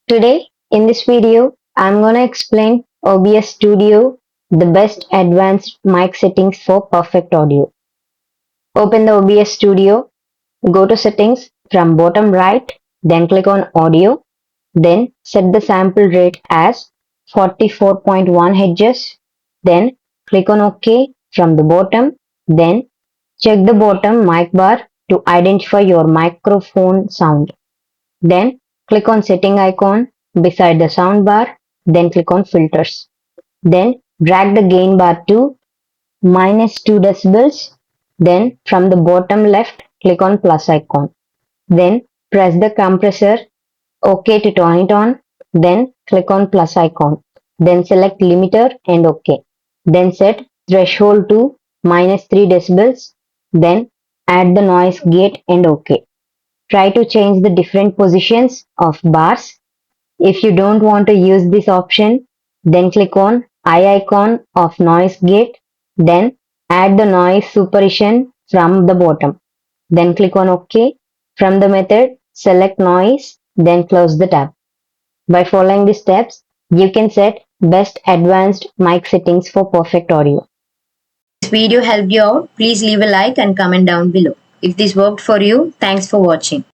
Today, in this video, I'm gonna explain OBS Studio, the best advanced mic settings for perfect audio. Open the OBS Studio, go to settings from bottom right, then click on audio, then set the sample rate as 44.1 Hz, then click on OK from the bottom, then check the bottom mic bar to identify your microphone sound. Then click on setting icon beside the sound bar, then click on filters. Then drag the gain bar to -2 decibels. Then from the bottom left, click on plus icon. Then press the compressor OK to turn it on. Then click on plus icon. Then select limiter and OK. Then set threshold to -3 decibels. Then add the noise gate and OK. Try to change the different positions of bars. If you don't want to use this option, then click on eye icon of noise gate, then add the noise suppression from the bottom. Then click on OK. From the method, select noise, then close the tab. By following these steps, you can set best advanced mic settings for perfect audio. This video helped you out, please leave a like and comment down below. If this worked for you, thanks for watching.